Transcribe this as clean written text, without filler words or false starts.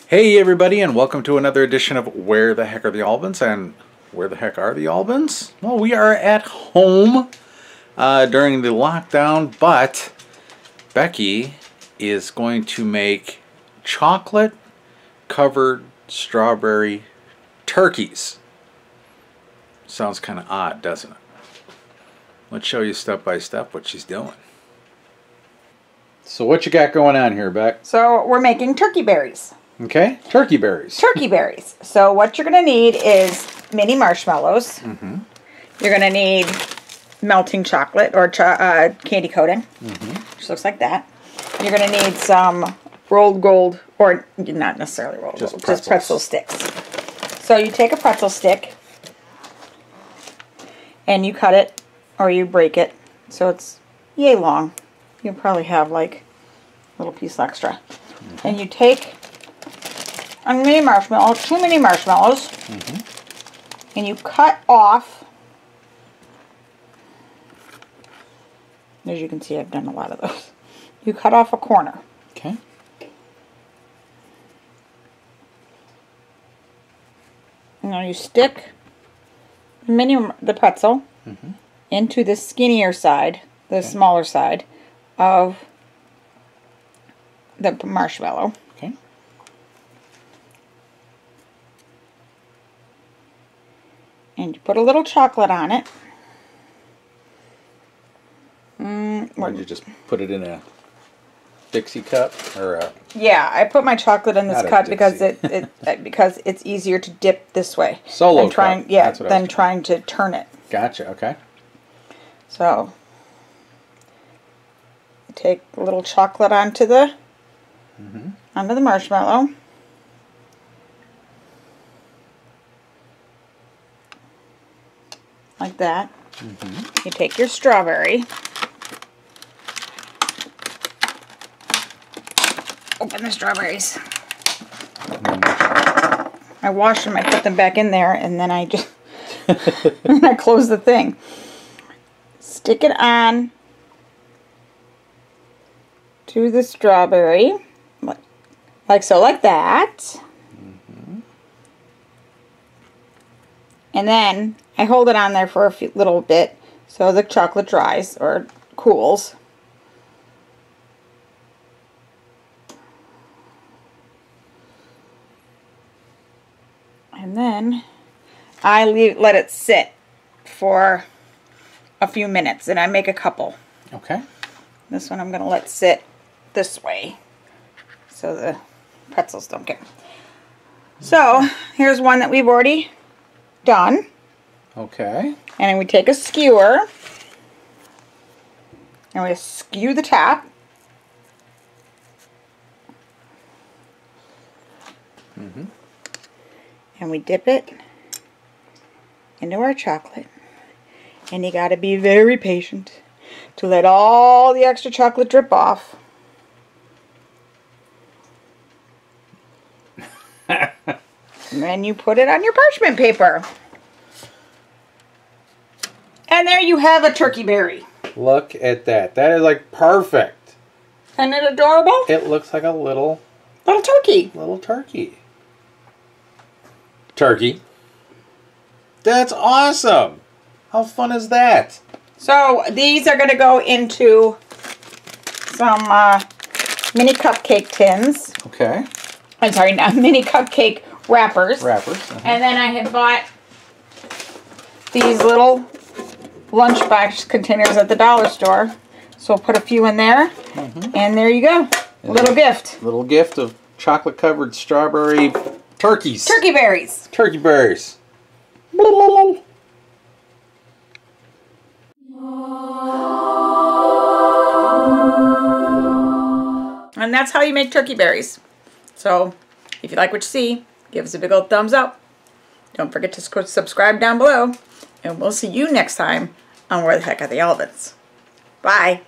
Hey everybody, and welcome to another edition of Where the Heck Are the Albans? And where the heck are the Albans? Well, we are at home during the lockdown, but Becky is going to make chocolate covered strawberry turkeys. Sounds kind of odd, doesn't it? Let's show you step by step what she's doing. So what you got going on here, Beck? So we're making turkey berries. Okay, turkey berries. Turkey berries. So what you're going to need is mini marshmallows. Mm-hmm. You're going to need melting chocolate or candy coating, which looks like that. You're going to need some rolled gold, or not necessarily rolled gold, just pretzel sticks. So you take a pretzel stick and you cut it or you break it so it's yay long. You'll probably have like a little piece extra. And you take a mini marshmallow, 2 mini marshmallows, and you cut off, as you can see I've done a lot of those, you cut off a corner. Okay. And now you stick the pretzel into the skinnier side, the smaller side of the marshmallow. Okay. And you put a little chocolate on it. Or you just put it in a Dixie cup or a... Yeah, I put my chocolate in this cup because because it's easier to dip this way. Solo than trying, cup. yeah, than trying to turn it. Gotcha. Okay. So take a little chocolate onto the marshmallow. Like that. You take your strawberry. Open the strawberries. I wash them, I put them back in there, and then I just and I close the thing. Stick it on to the strawberry, like so, like that. And then I hold it on there for a little bit so the chocolate dries or cools. And then I let it sit for a few minutes, and I make a couple. Okay. This one I'm going to let sit this way so the pretzels don't get. So here's one that we've already done. Okay. And then we take a skewer and we skew the top. And we dip it into our chocolate. And you gotta be very patient to let all the extra chocolate drip off. And then you put it on your parchment paper. And there you have a turkey berry. Look at that. That is like perfect. Isn't it adorable? It looks like a little turkey. Turkey. That's awesome. How fun is that? So these are going to go into some mini cupcake tins. Okay. I'm sorry, not mini cupcake wrappers. And then I had bought these little lunchbox containers at the dollar store. So I'll put a few in there. And there you go. Little gift. Little gift of chocolate covered strawberry turkeys. Turkey berries. Turkey berries. And that's how you make turkey berries. So if you like what you see, give us a big old thumbs up. Don't forget to subscribe down below. And we'll see you next time on Where the Heck Are the Albans. Bye.